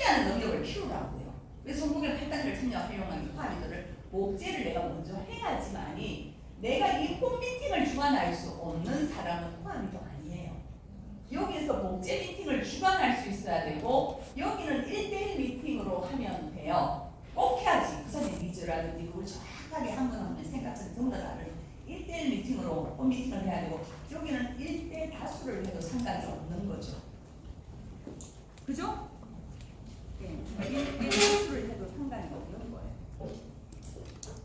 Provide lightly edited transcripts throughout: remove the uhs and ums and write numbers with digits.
합리하는 능력을 키우라고요. 그래서 성공의 8단계를 참여와 활용하는 코아리더를 목재를 내가 먼저 해야지만이 내가 이 홈미팅을 주관할 수 없는 사람은 코아리더 아니에요. 여기에서 목재 미팅을 주관할 수 있어야 되고 여기는 1대1 미팅으로 하면 돼요. 꼭 해야지. 그 사람의 니즈라든지 그걸 정확하게 한 번 한 번 생각해서 전부 다 다른 1대1 미팅으로 홈미팅을 해야 되고 여기는 1대 다수를 해도 상관이 없는 거죠. 그죠? 네. 1대 다수를 해도 상관이 없는 거예요.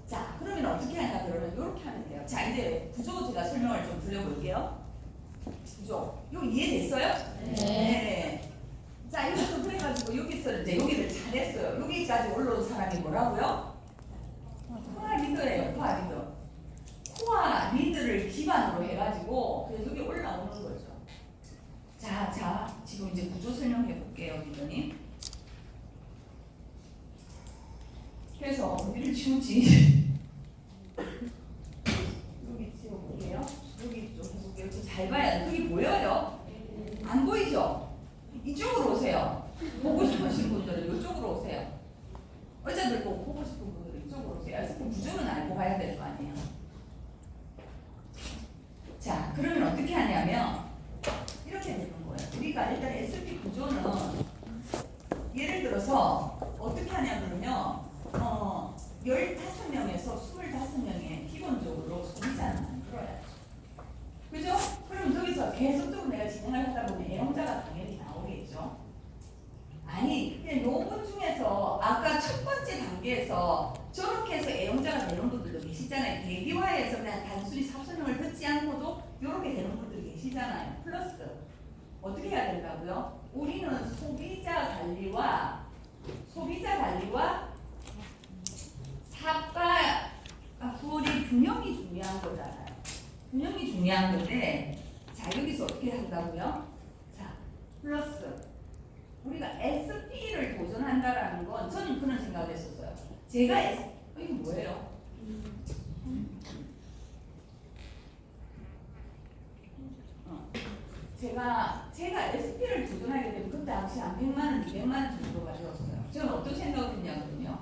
자, 그러면 어떻게 하냐 그러면 이렇게 하면 돼요. 자, 이제 구조 제가 설명을 좀 드려볼게요. 구조. 이거 이해됐어요? 네. 자, 여기서 그래가지고 여기서 이제 여기를 잘했어요. 여기까지 올라온 사람이 뭐라고요? 코아 리더예요. 코아 리더. 코아 리더를 기반으로 해가지고 그래서 여기 올라오는 거죠. 자, 지금 이제 구조 설명해 볼게요, 리더님. 그래서 어디를 치우지? 여기 치워볼게요. 여기 좀 해볼게요. 잘 봐야 돼. 여기 보여요? 안 보이죠? 이쪽으로 오세요. 보고 싶으신 분들은 이쪽으로 오세요. 의자들 보고 싶은 분들은 이쪽으로 오세요. 구조는 알고 가야 될 거 아니에요. 자, 그러면 어떻게 하냐면 이렇게 되는 거예요. 우리가 일단 SP 구조는 예를 들어서 어떻게 하냐면요. 15명에서 25명의 기본적으로 소비자는 만들어야죠. 그죠? 그럼 여기서 계속적으로 내가 진행을 하다 보면 애용자가 당연히 나오겠죠. 아니, 그냥 요분 중에서 아까 첫 번째 단계에서 저렇게 해서 애용자가 되는 분들도 계시잖아요. 대기화에서 그냥 단순히 삽설명을 듣지 않고도 이렇게 되는 분들 계시잖아요. 플러스 어떻게 해야 된다고요? 우리는 소비자 관리와 사과 구월이 균형이 중요한 거잖아요. 균형이 중요한 건데, 자 여기서 어떻게 한다고요? 자 플러스 우리가 SP를 도전한다라는 건 저는 그런 생각을 했었어요. 제가 이게 뭐예요? 제가 SP를 도전하게 되면 그때 당시 한 100만 원, 200만 원 정도가 되었어요. 저는 어떤 생각을 했냐면요.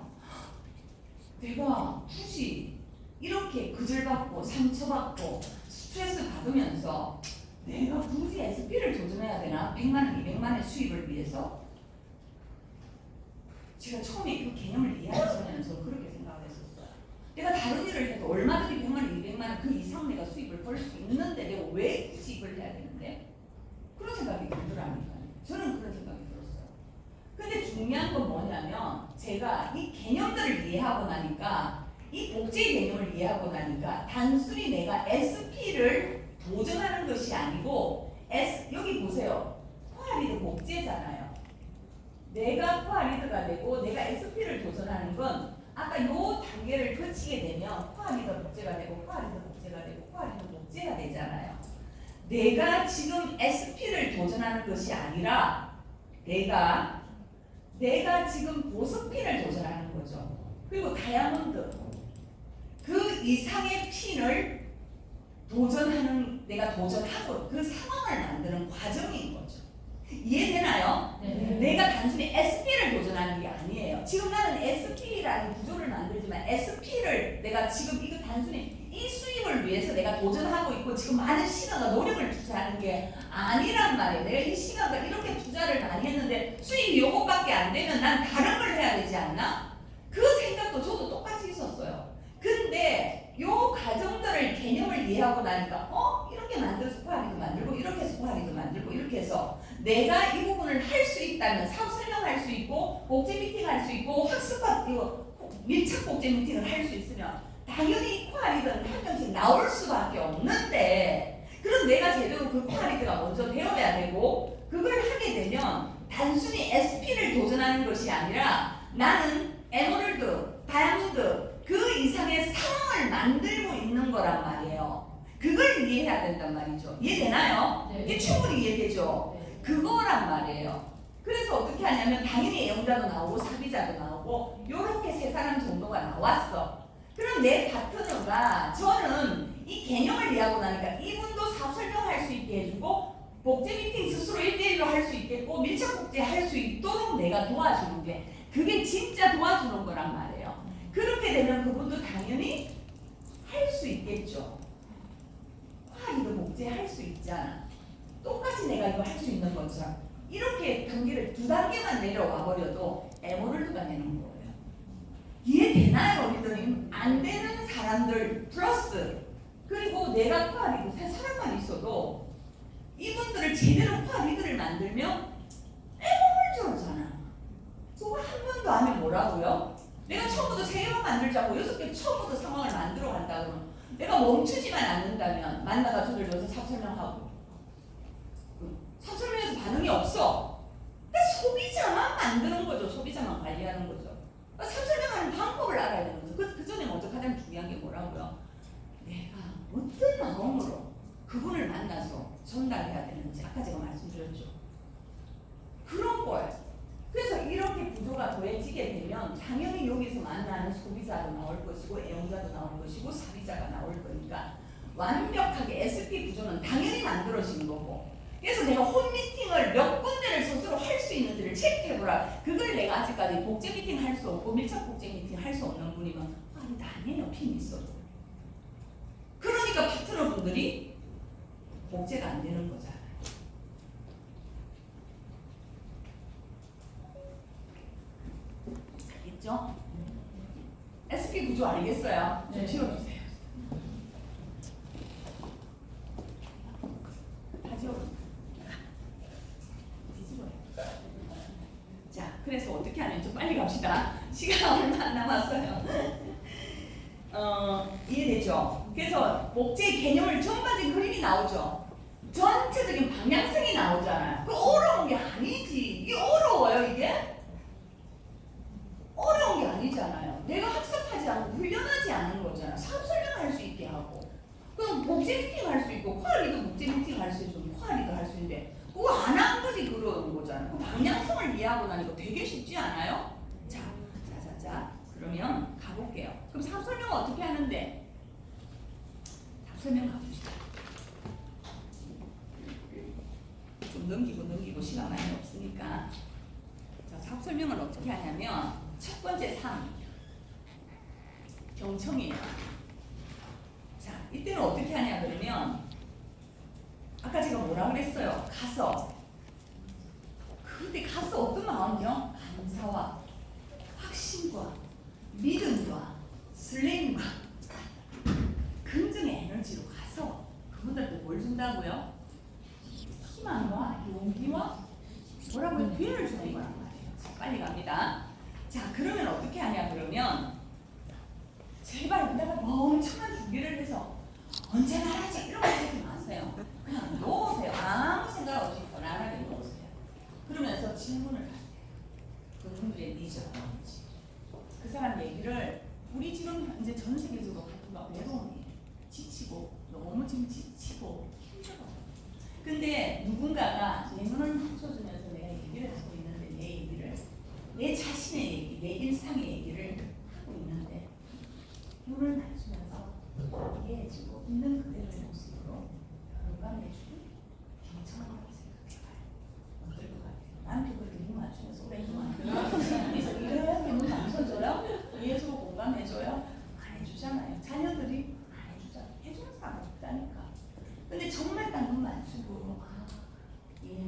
내가 굳이 이렇게 그질받고 상처받고 스트레스 받으면서 내가 굳이 SP를 도전해야 되나? 100만 원, 200만 원의 수입을 위해서? 제가 처음에 그 개념을 이해하기 전에는 저는 그렇게 생각을 했었어요. 내가 다른 일을 해도 얼마든지 100만 원, 200만 원 그 이상 내가 수입을 벌 수 있는데 내가 왜 굳이 이걸 해야 되는데? 그런 생각이 들더라니까요. 저는 그런 생각이 들었어요. 근데 중요한 건 뭐냐면 제가 이 개념들을 이해하고 나니까 이 복제 개념을 이해하고 나니까 단순히 내가 SP를 도전하는 것이 아니고 여기 보세요. 코아리드 복제잖아요. 내가 코아리드가 되고 내가 SP를 도전하는 건 아까 요 단계를 거치게 되면 코아리드 복제가 되고 코아리드 복제가 되고 코아리드 복제가 되잖아요. 내가 지금 SP를 도전하는 것이 아니라 내가 지금 보석핀을 도전하는 거죠. 그리고 다이아몬드 그 이상의 핀을 내가 도전하고 그 상황을 만드는 과정인 거죠. 이해되나요? 네. 내가 단순히 SP를 도전하는 게 아니에요. 지금 나는 SP라는 구조를 만들지만 SP를 내가 지금 이거 단순히 이 수입을 위해서 내가 도전하고 있고 지금 많은 시간과 노력을 투자하는 게 아니란 말이에요. 내가 이 시간과 이렇게 투자를 많이 했는데 수입이 요것밖에 안 되면 난 다른 걸 해야 되지 않나? 그 생각도 저도 똑같이 있었어요. 근데 요 과정들을 개념을 이해하고 나니까 이렇게 만들어서 코아리도 만들고 이렇게 해서 코아리도 만들고 이렇게 해서 내가 이 부분을 할 수 있다면 사업 설명할 수 있고 복제 미팅 할 수 있고 학습과 밀착 복제 미팅을 할 수 있으면 당연히 코아리드는 한 명씩 나올 수밖에 없는데 그럼 내가 제대로 그 코아리드가 먼저 배워야 되고 그걸 하게 되면 단순히 SP를 도전하는 것이 아니라 나는 에메랄드, 다이아몬드 그 이상의 상황을 만들고 있는 거란 말이에요. 그걸 이해해야 된단 말이죠. 이해되나요? 네. 이게 충분히 이해되죠? 네. 그거란 말이에요. 그래서 어떻게 하냐면 당연히 애용자도 나오고 사비자도 나오고 요렇게 세 사람 정도가 나왔어. 그럼 내 파트너가 저는 이 개념을 이해하고 나니까 이분도 사업 설명할 수 있게 해주고 복제 미팅 스스로 1대1로 할 수 있겠고 밀착 복제 할 수 있도록 내가 도와주는 게 그게 진짜 도와주는 거란 말이에요. 그렇게 되면 그분도 당연히 할 수 있겠죠. 이거 복제할 수 있잖아. 똑같이 내가 이거 할 수 있는 것처럼 이렇게 단계를 2단계만 내려와 버려도 에머럴드가 되는 거예요. 이해되나요, 우리들이? 안 되는 사람들 플러스 그리고 내가 코아리도 세 사람만 있어도 이분들을 제대로 코아리드를 만들면 에머럴드잖아. 그거 한 번도 하면 뭐라고요? 내가 처음부터 3개만 만들자고 6개 처음부터 상황을 만들어 간다 그러면 내가 멈추지만 않는다면 만나가 저를 넣어서 삽 설명하고 삽 설명해서 반응이 없어. 그러니까 소비자만 만드는 거죠. 소비자만 관리하는 거죠. 그러니까 삽 설명하는 방법을 알아야 되는 거죠. 그 전에 먼저 가장 중요한 게 뭐라고요? 내가 어떤 마음으로 그분을 만나서 전달해야 되는지 아까 제가 말씀드렸죠. 그런 거예요. 그래서 이렇게 구조가 더해지게 되면 당연히 여기서 만나는 소비자도 나올 것이고 애용자도 나올 것이고 사비자가 나올 거니까 완벽하게 SP 구조는 당연히 만들어지는 거고 그래서 내가 홈 미팅을 몇 군데를 스스로 할 수 있는 데를 체크해보라. 그걸 내가 아직까지 복제 미팅 할 수 없고 밀착 복제 미팅 할 수 없는 분이면 아니 아니에요. 핀 있어도. 그러니까 파트너 분들이 복제가 안 되는 거잖아요. 알겠죠? SP 구조 알겠어요? 좀 지워주세요. 다 지워주세요. 뒤집어요. 자, 그래서 어떻게 하면 좀 빨리 갑시다. 시간 얼마 안 남았어요. 이해되죠? 그래서 복제 개념을 전반적인 그림이 나오죠. 전체적인 방향성이 나오잖아요. 그 어려운 게 아니지. 이게 어려워요, 이게? 어려운 게 아니잖아요. 내가 학습하지 않고 훈련하지 않는 거잖아. 사업 설명할 수 있게 하고. 그럼 복제 미팅 할 수 있고, 코알리도 복제 미팅 할 수 있고, 코알리도 할 수 있는데, 그거 안 한 거지 그런 거잖아. 그 방향성을 이해하고 나니까 되게 쉽지 않아요? 자, 그러면 가볼게요. 그럼 사업 설명은 어떻게 하는데? 사업 설명 가봅시다. 좀 넘기고 시간 많이 없으니까. 자, 사업 설명을 어떻게 하냐면 첫 번째 3 경청이에요. 자, 이때는 어떻게 하냐 그러면 아까 제가 뭐라 그랬어요? 가서 그때 가서 어떤 마음이요? 감사와 확신과 믿음과 설렘과 긍정의 에너지로 가서 그분들한테 뭘 준다고요? 희망과 용기와 뭐라고요? 기회를 주는 거란 말이에요. 자, 빨리 갑니다. 자, 그러면 어떻게 하냐 그러면 제발 그다가 엄청난 준비를 해서 언제 말하지 이런 거 하지 마세요. 그냥 놓으세요. 아무 생각 없이 편안하게 놓으세요. 그러면서 질문을 하세요. 그분들의 니즈가 뭔지. 그 사람 얘기를 우리 지금 현재 전 세계적으로 가수가 외로움이 지치고 너무 지금 지치고 힘들어요. 근데 누군가가 내 눈을 맞춰주면서 내가 얘기를 하고 있는데 내 얘기를 내 자신의 얘기, 내 일상의 얘기를 하고 있는데 눈을 맞추면서 이해해주고 있는 그대로의 모습으로 공감해주고 경청하고 생각해봐요. 어떨 것 같아요? 나한테 그렇게 눈 맞추면서 오래 동안 그래서 이렇게 눈 맞춰줘요? 이해해주고 공감해줘요? 안 해주잖아요. 자녀들이 안 해주잖아요. 해주는 사람 없다니까. 근데 정말 딱 눈 맞추고 예,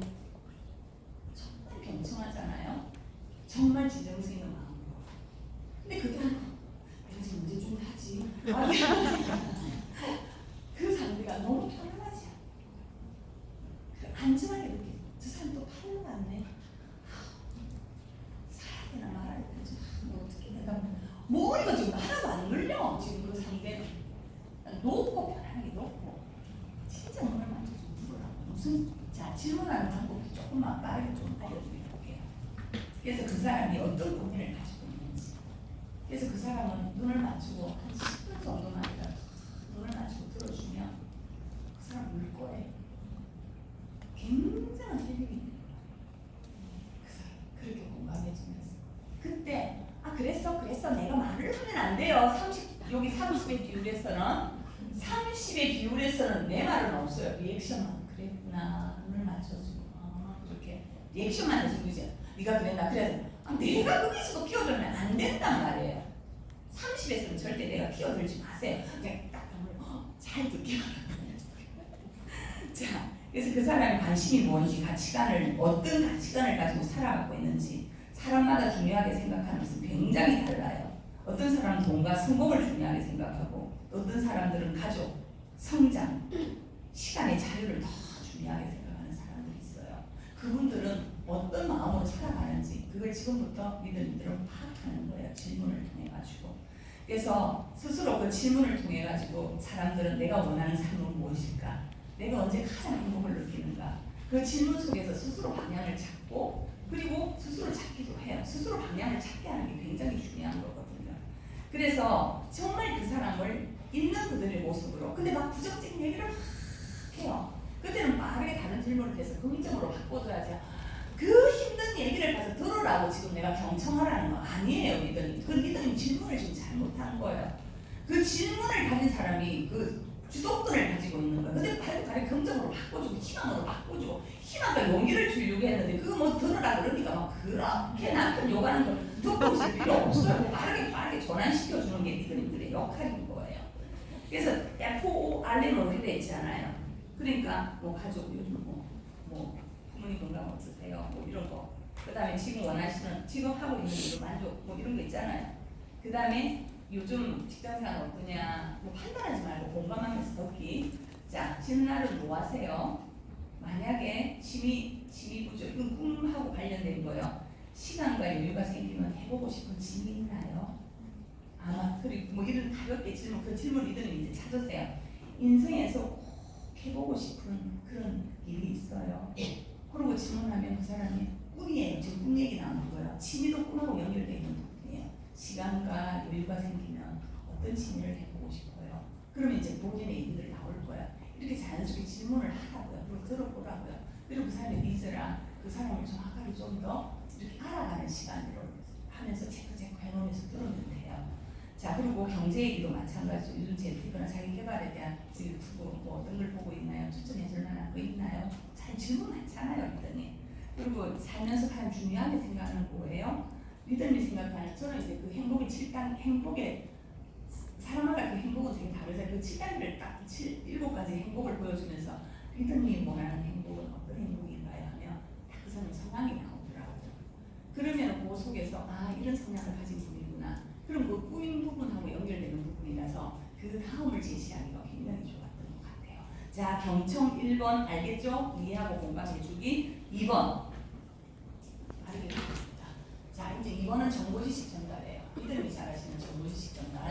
정말 경청하잖아요. 정말 진정성 있는 마음으로. 근데 그게 내가 지금 언제 좀 하지? 그 상대가 너무 편안하지 않아. 그 안전하게 느껴. 저 사람 또 팔로 갔네. 살아야 되나 말아야 되지? 어떻게 내가 머리가 지금 하나도 안 눌려. 지금 그 상대는 놓고 편안하게 놓고 진짜 눈을 만져서 물으라고. 무슨 자 질문하는 방법이 조금만 빠르게 좀 알려드릴게요. 그래서 그 사람이 어떤 고민을 가지고 있는지. 그래서 그 사람은 눈을 맞추고 한 10분 정도만 눈을 맞추고 들어주면 그 사람 울 거예요. 굉장한 힐링이 돼요. 그 사람 그렇게 공감해주면서 그때 그랬어 내가 말을 하면 안 돼요. 여기 30의 비율에서는 내 말은 없어요. 리액션만 그랬구나 눈을 맞춰주고 그렇게 리액션만 해주면 되죠. 네가 그랬나 그래서 내가 거기서도 끼어들면 안 된단 말이에요. 30에서는 절대 내가 끼어들지 마세요. 그냥 딱 잘 듣게 자, 그래서 그 사람의 관심이 뭔지, 가치관을 어떤 가치관을 가지고 살아가고 있는지 사람마다 중요하게 생각하는 것은 굉장히 달라요. 어떤 사람은 돈과 성공을 중요하게 생각하고 어떤 사람들은 가족, 성장, 시간의 자유를 더 중요하게 생각하는 사람들이 있어요. 그분들은 어떤 마음으로 살아가는지 그걸 지금부터 리더님들은 파악하는 거예요. 질문을 통해 가지고. 그래서 스스로 그 질문을 통해 가지고 사람들은 내가 원하는 삶은 무엇일까? 내가 언제 가장 행복을 느끼는가? 그 질문 속에서 스스로 방향을 찾고 그리고 스스로 찾기도 해요. 스스로 방향을 찾게 하는 게 굉장히 중요한 거거든요. 그래서 정말 그 사람을 있는 그들의 모습으로 근데 막 부정적인 얘기를 막 해요. 그때는 빠르게 다른 질문을 해서 긍정으로 바꿔줘야지. 그 힘든 얘기를 가서 들으라고 지금 내가 경청하라는 거 아니에요. 리더님. 그 리더님 질문을 지금 잘못한 거예요. 그 질문을 가진 사람이 그 주도권을 가지고 있는 거예요. 근데 빨리 긍정으로 바꿔주고 희망으로 바꿔주고 희망과 용기를 주려고 했는데 그거 뭐 들으라 그러니까 막 그렇게 남편 욕하는 걸 듣고 있을 필요 없어요. 빠르게 전환시켜주는 게 리더님들의 역할인 거예요. 그래서 FORM으로 되어 있잖아요. 그러니까 뭐 가족 요즘 뭐 부모님 건강 어떠세요? 뭐 이런 거. 그 다음에 지금 원하시는 지금 하고 있는 일로 만족 뭐 이런 거 있잖아요. 그 다음에 요즘 직장생활 어떠냐 뭐 판단하지 말고 공감하면서 듣기. 자, 지난날은 뭐 하세요? 만약에 취미 부조 이건 꿈하고 관련된 거예요. 시간과 여유가 생기면 해보고 싶은 취미 있나요? 아마 그리고 뭐 이런 가볍게 질문 그 질문 리더님 이제 찾으세요. 인생에서 꼭 해보고 싶은 그런 일이 있어요. 그리고 질문하면 그 사람이 꿈이에요. 지금 꿈 얘기 나오는 거예요. 취미도 꿈하고 연결되어 있는 부분이에요. 시간과 여유가 생기면 어떤 취미를 해보고 싶어요. 그러면 이제 본인의 얘기들이 나올 거예요. 이렇게 자연스럽게 질문을 하라고요. 그리고 들어보라고요. 그리고 그 사람의 니즈랑 그 사람을 정확하게 좀 더 이렇게 알아가는 시간으로 하면서 체크 해놓으면서 들으면 돼요. 자, 그리고 경제 얘기도 마찬가지죠. 요즘 재테크나 자기 개발에 대한 유튜브 뭐 어떤 걸 보고 있나요? 추천해줄 만한 거 있나요? 잘 질문 많잖아요, 리더님. 그리고 살면서 가장 중요하게 생각하는 거예요. 리더님이 생각하는 저는 이제 그 행복의 7단 행복의 사람마다 그 행복은 되게 다르죠. 그 7단계를 딱 7가지 행복을 보여주면서 리더님이 원하는 행복은 어떤 행복인가요? 하면 그 사람의 성향이 나오더라고요. 그러면 그 속에서 이런 성향을 가진 분이구나. 그럼 그 꾸민 부분하고 연결되는 부분이라서 그 다음을 제시하기가 굉장히 좋았던 것 같아요. 자, 경청 1번 알겠죠? 이해하고 공감해주기. 2번 빠르게 보겠습니다. 자, 이제 2번은 정보지식 전달이에요. 리더님이 잘하시는 정보지식 전달.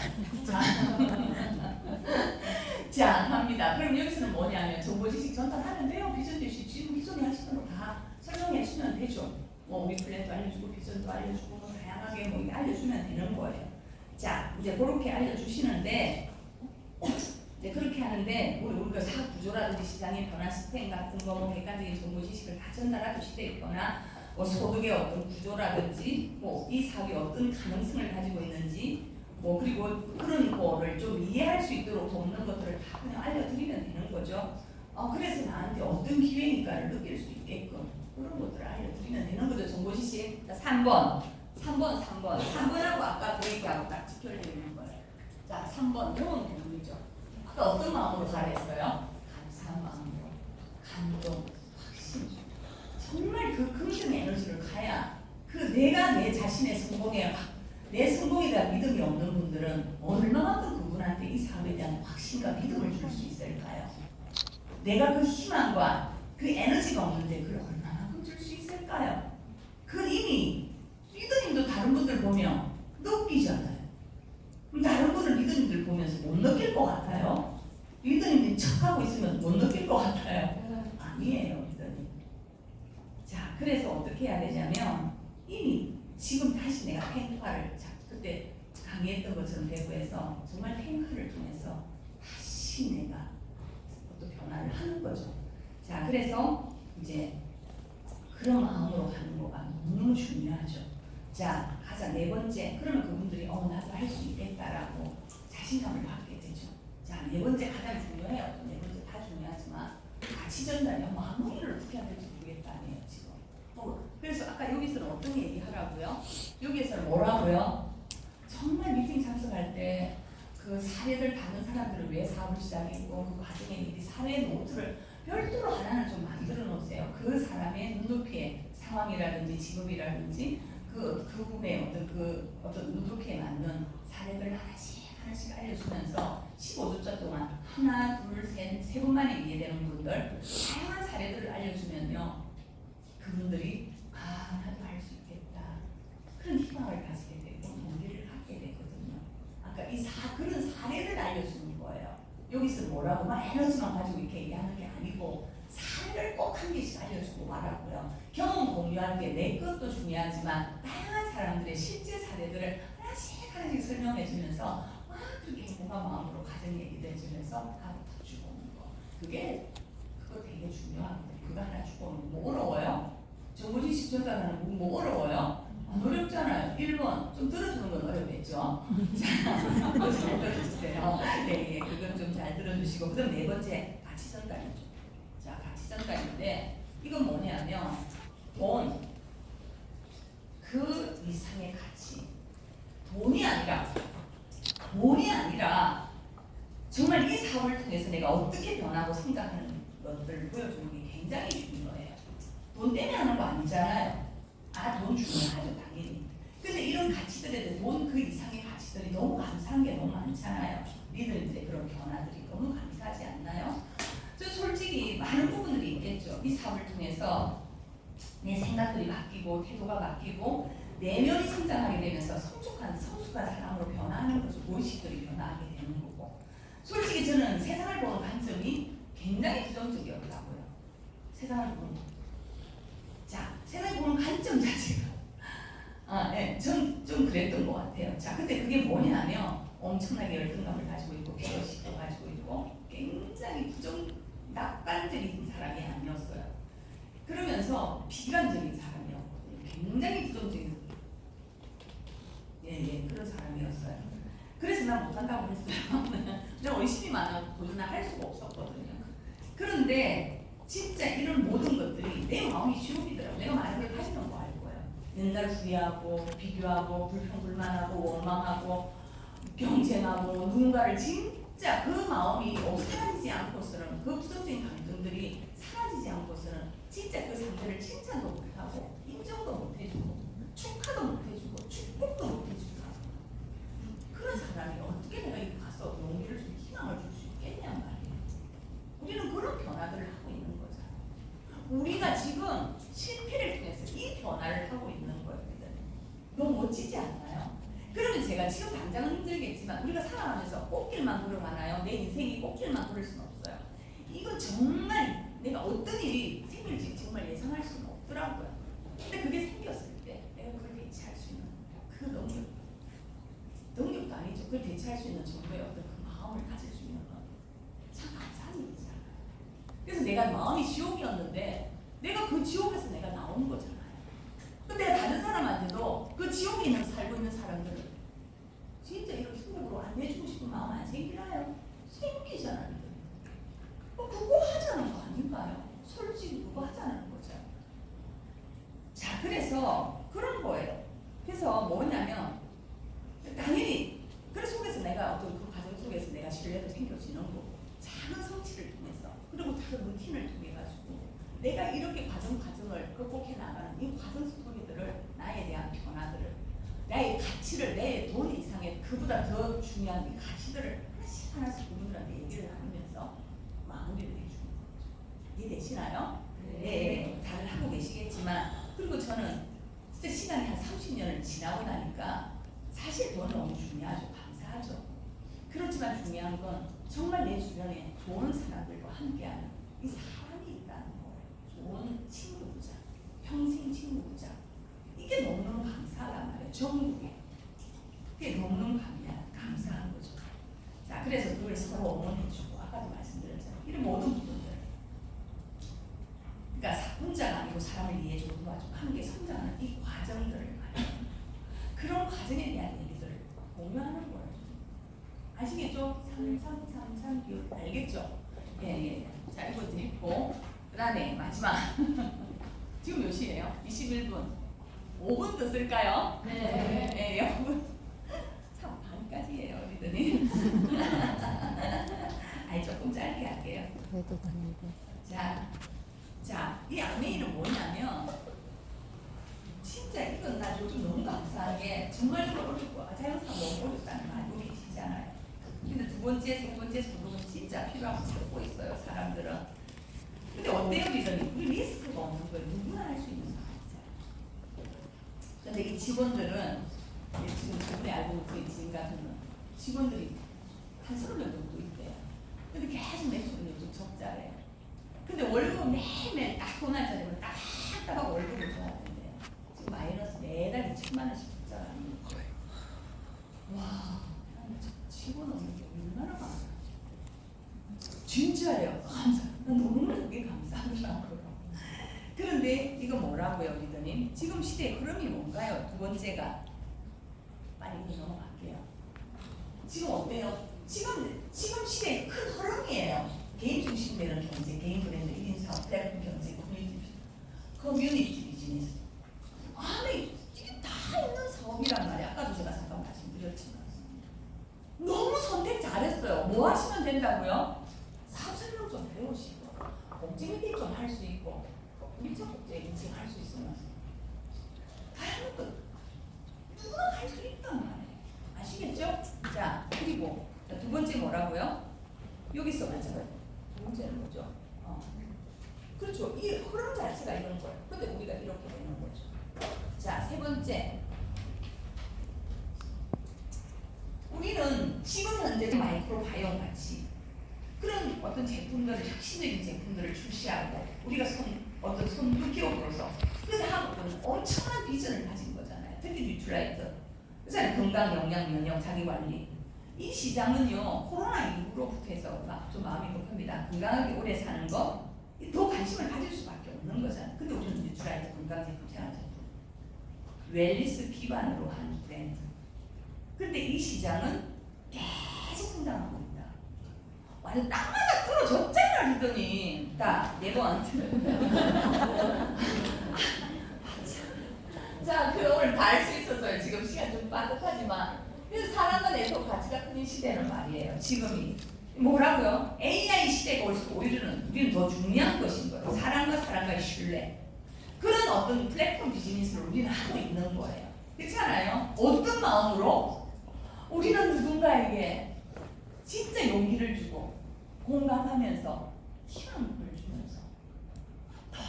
자, 갑니다. 그럼 여기서는 뭐냐면 정보지식 전달하면 돼요. 비전 제시 지금 기존에 하시는 거 다 설명해 주면 되죠. 뭐 우리 플랜도 알려주고 비전도 알려주고 다양하게 뭐 알려주면 되는 거예요. 자, 이제 그렇게 알려주시는데 이제 그렇게 하는데 우리가 사업 구조라든지 시장의 변화 시스템 같은 거 뭐 객관적인 정보 지식을 다 전달하고 시대에 있거나 뭐 소득의 어떤 구조라든지 뭐 이 사업이 어떤 가능성을 가지고 있는지 뭐 그리고 그런 거를 좀 이해할 수 있도록 돕는 것들을 다 그냥 알려드리면 되는 거죠. 그래서 나한테 어떤 기회인가를 느낄 수 있게끔 그런 것들을 알려드리면 되는 거죠. 정보 지식. 3번하고 아까 그 얘기하고 딱 지켜야 되는 거예요. 자, 3번 배우는 부분이죠. 아까 어떤 마음으로 잘했어요? 감사한 마음으로, 감동, 확신. 정말 그 긍정 에너지를 가야 그 내가 내 자신의 성공에 내 성공에 대한 믿음이 없는 분들은 얼마만큼 그분한테 이 사업에 대한 확신과 믿음을 줄 수 있을까요? 내가 그 희망과 그 에너지가 없는데 그걸 얼마만큼 줄 수 있을까요? 그 이미 리더님도 다른 분들 보면 느끼잖아요. 그럼 다른 분을 리더님들 보면서 못 느낄 것 같아요? 리더님들이 척하고 있으면 못 느낄 것 같아요? 아니에요, 리더님. 자, 그래서 어떻게 해야 되냐면 이미 지금 다시 내가 탱크를 그때 강의했던 것처럼 대구에서 정말 탱크를 통해서 다시 내가 또 변화를 하는 거죠. 자, 그래서 이제 그런 마음으로 가는 거가 너무 중요하죠. 자, 가자. 4번째. 그러면 그분들이 나도 할 수 있겠다라고 자신감을 갖게 되죠. 자, 4번째 가장 중요해요. 4번째 다 중요하지만 가치 전달이야. 마무리를 어떻게 해야 될지 모르겠다 아니에요 지금. 그래서 아까 여기서는 어떤 얘기 하라고요? 여기에서는 뭐라고요? 정말 미팅 참석할 때 그 사례들 받는 사람들을 왜 사업을 시작했고 그 과정에 미리 사례 노트를 별도로 하나는 좀 만들어 놓으세요. 그 사람의 눈높이의 상황이라든지 직업이라든지 그 부분에 어떤 눈높이에 맞는 사례들 하나씩 알려주면서 15주차 동안 하나, 둘, 세 분만에 이해되는 분들 다양한 사례들을 알려주면요. 그분들이 나도 할 수 있겠다. 그런 희망을 가지게 되고 동기를 갖게 되거든요. 아까 그런 사례를 알려주는 거예요. 여기서 뭐라고 막 에너지만 가지고 이렇게 얘기하는 게 아니고 사례를 꼭 한 개씩 알려주고 말하고요. 경험 공유하는 게 내 것도 중요하지만 다양한 사람들의 실제 사례들을 하나씩 설명해 주면서 막 그렇게 행복한 마음으로 가정 얘기도 해주면서 하루 더 주고 오는 거. 그거 되게 중요하거든요. 그거 하나 주고 오는 거. 뭐 어려워요? 정보진 시청자는 뭐 어려워요? 안 어렵잖아요. 1번 좀 들어주는 건 어렵겠죠. 자, 그거 잘 들어주세요. 네, 그건 좀 잘 들어주시고 그다음 네 번째 가치 전달이죠. 자, 가치 전달인데 이건 뭐냐면 돈, 그 이상의 가치. 돈이 아니라 정말 이 사업을 통해서 내가 어떻게 변하고 성장하는 것들을 보여주는 게 굉장히 중요해요. 돈 때문에 하는 거 아니잖아요. 돈 중요하죠 당연히. 근데 이런 가치들에도 돈 그 이상의 가치들이 너무 감사한 게 너무 많잖아요. 리더들의 그런 변화들이 너무 감사하지 않나요? 저 솔직히 많은 부분들이 있겠죠. 이 사업을 통해서 내 생각들이 바뀌고 태도가 바뀌고 내면이 성장하게 되면서 성숙한 사람으로 변화하는 것을 무의식들이 변화하게 되는 거고, 솔직히 저는 세상을 보는 관점이 굉장히 부정적이었다고요. 세상을 보는 관점 자체가 좀 그랬던 것 같아요. 자, 근데 그게 뭐냐면 엄청나게 열등감을 가지고 있고 배려심도 가지고 있고 굉장히 낙관적인 사람이 아니었어요. 그러면서 비관적인 사람이었거든요. 굉장히 부정적인 그런 사람이었어요. 그래서 난 못한다고 했어요. 저 의심이 많아서 도전을 할 수가 없었거든요. 그런데 진짜 이런 모든 것들이 내 마음이 지옥이더라고요. 내가 많은 걸 가지면 뭐 할 거예요. 맨날 후회하고 비교하고 불평불만하고 원망하고 경쟁하고 누군가를 진짜 그 마음이 사라지지 않고서는 그 부정적인 감정들이 사라지지 않고서는 진짜 그 상대를 칭찬도 못하고 인정도 못해주고 축하도 못해주고 축복도 못해주고 그런 사람이 어떻게 내가 이거 가서 용기를 좀 희망을 줄 수 있겠냔 말이에요. 우리는 그런 변화들을 하고 있는 거잖아요. 우리가 지금 실패를 통해서 이 변화를 하고 있는 거예요. 너무 멋지지 않나요? 그러면 제가 지금 당장은 힘들겠지만 우리가 살아가면서 꽃길만 걸어가나요? 내 인생이 꽃길만 걸을 수는 없어요. 이건 정말 내가 어떤 일이 생길지 정말 예상할 수는 없더라고요. 근데 그게 생겼을 때 내가 그걸 대체할 수 있는 그 능력도 아니죠. 그걸 대체할 수 있는 정도의 어떤 그 마음을 가질 수 있는 건 참 감사한 일이잖아요. 그래서 내가 마음이 지옥이었는데 내가 그 지옥에서 내가 나온 거잖아요. 근데 내가 다른 사람한테도 그 지옥에 살고 있는 사람들을 진짜 이런 생각으로 안 내주고 싶은 마음 안 생기나요? 생기잖아요. 그거 하자는 거 아닌가요? 솔직히 그거 하자는 거죠. 자, 그래서 그런 거예요. 그래서 뭐냐면 당연히 그 속에서 내가 어떤 그 과정 속에서 내가 신뢰도 생겨지는 거고 작은 성취를 통해서 그리고 작은 루틴을 통해 가지고 내가 이렇게 과정을 극복해 나가는 이 과정 스토리들을 나에 대한 변화들을 나의 가치를 내 돈 이상의 그보다 더 중요한 이 가치들을 하나씩 그분들한테 얘기를 나누면서 마무리를 해주는 거죠. 이해되시나요? 네. 다들 하고 계시겠지만 그리고 저는 진짜 시간이 한 30년을 지나고 나니까 사실 돈은 너무 중요하죠. 감사하죠. 그렇지만 중요한 건 정말 내 주변에 좋은 사람들과 함께하는 이 사람이 있다는 거예요. 좋은 친구자, 평생 친구자. 이게 너무너무 감사하단 말이에요. 전국에. 그게 너무너무 감사한 거죠. 자, 그래서 그걸 서로 응원해주고 아까도 말씀드렸잖아요. 이런 모든 부분들. 그러니까 혼자가 아니고 사람을 이해해주고 도와주고 함께 성장하는 이 과정들을 말이에요. 그런 과정에 대한 얘기들을 공유하는 거예요. 아시겠죠? 3 기호 알겠죠? 예. 자, 이거 이제 했고, 그 다음에 마지막. 지금 몇 시예요? 21분. 5분 더 쓸까요? 네. 네, 여러분. 3 반까지예요, 우리들이. 아니, 조금 짧게 할게요. 그래도 다니고. 자, 이 안메인은 뭐냐면, 진짜 이건 나 요즘 너무 감사한 게 정말 어렵고 자연사 너무 어렵다는 말 알고 계시잖아요. 근데 두 번째, 세 번째 소득은 진짜 필요하고 찾고 있어요, 사람들은. 근데 어때요, 리더님? 우리 리스크가 없는 거예요. 누구나 할 수 있는 상황이잖아요. 근데 이 직원들은 지금 저번에 알고 있는 지금 같은 직원들이 한 30명 정도 있대요. 근데 계속 매출은 요즘 적자래요. 근데 월급 매일매일 딱 보날 자리면 딱딱하고 월급을 줘야 된대요. 지금 마이너스 매달 2천만 원씩 적자가 아닙니다. 와, 직원 없는 게 얼마나 많아요. 진짜예요. 감사해요. 난 너무나 그게 감사하더라고요. 그런데 이거 뭐라고요, 리더님? 지금 시대의 흐름이 뭔가요? 두 번째가 빨리 넘어갈게요. 지금 어때요? 지금 시대의 큰 흐름이에요. 개인 중심되는 경제, 개인 브랜드, 1인 사업, 플랫폼 경제, 커뮤니티 비즈니스. 아니 이게 다 있는 사업이란 말이에요. 아까도 제가 잠깐 말씀드렸지만 너무 선택 잘했어요. 뭐 하시면 된다고요? 사업 설명 좀 배우시고 공지 미팅 좀 할 수 있고 밀착 국제 인증 할 수 있으면 다양한 것 누구나 할 수 있단 말이에요. 아시겠죠? 자, 그리고 두 번째 뭐라고요? 여기서 맞아요. 두 번째는 뭐죠? 그렇죠. 이 흐름 자체가 이런 거예요. 근데 우리가 이렇게 되는 거죠. 자, 세 번째. 우리는 지금 현재 마이크로바이옴 같이 그런 어떤 제품들을, 혁신적인 제품들을 출시하고 우리가 어떤 선두 기업으로서 그 다음은 엄청난 비전을 가진 거잖아요. 특히 뉴트라이트. 그잖아요. 건강, 영양, 면역, 자기관리. 이 시장은요, 코로나 이후로부터 해서 막 좀 마음이 급합니다. 건강하게 오래 사는 거, 더 관심을 가질 수밖에 없는 거잖아요. 근데 우리는 뉴트라이트 건강제품, 생활제품, 웰리스 기반으로 한 브랜드. 근데 이 시장은 계속 성장하고 있다. 완전 딱 맞아 떨어졌잖아, 리더님. 딱, 4번. 자, 그 오늘 다 할 수 있었어요. 지금 시간 좀 빠듯하지만. 그래서 사람과 네트워크 가치가 큰 시대는 말이에요. 지금이. 뭐라고요? AI 시대가 올수록 우리는 더 중요한 것인 거예요. 사람과의 신뢰. 그런 어떤 플랫폼 비즈니스를 우리는 하고 있는 거예요. 그렇잖아요? 어떤 마음으로? 우리는 누군가에게 진짜 용기를 주고 공감하면서 희망을 주면서 더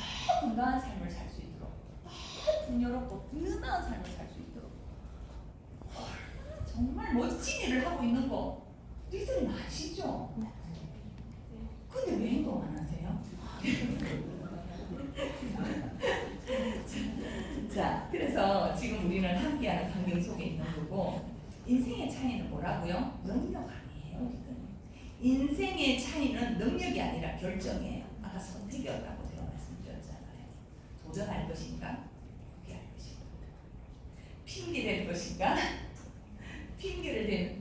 건강한 삶을 살 수 있도록 더 풍요롭고 든든한 삶을 살 수 있도록 정말 멋진 일을 하고 있는 거 니들은 아시죠? 근데 왜 행동 안 하세요? 자, 그래서 지금 우리는 함께하는 환경 속에 있는 거고 인생의 차이는 뭐라고요? 능력 아니에요. 인생의 차이는 능력이 아니라 결정이에요. 아까 선택이었다고 제가 말씀드렸잖아요. 도전할 것인가? 포기할 것인가? 핑계 댈 것인가? 핑계를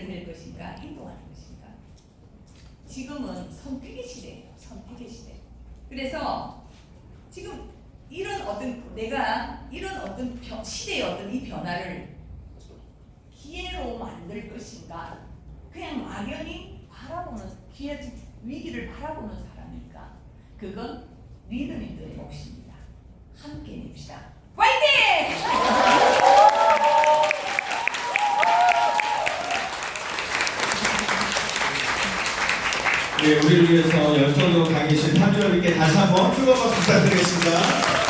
댈 것인가? 행동하는 것인가? 지금은 선택의 시대예요. 선택의 시대. 그래서 지금 이런 어떤 내가 이런 어떤 시대의 어떤 이 변화를 기회로 만들 것인가? 그냥 막연히 바라보는 위기를 바라보는 사람일까? 그건 리더님들의 몫입니다. 함께 냅시다. 화이팅! 네, 우리를 위해서 열정으로 강의신 한주엽님께 다시 한번 뜨거운 박수 부탁드리겠습니다.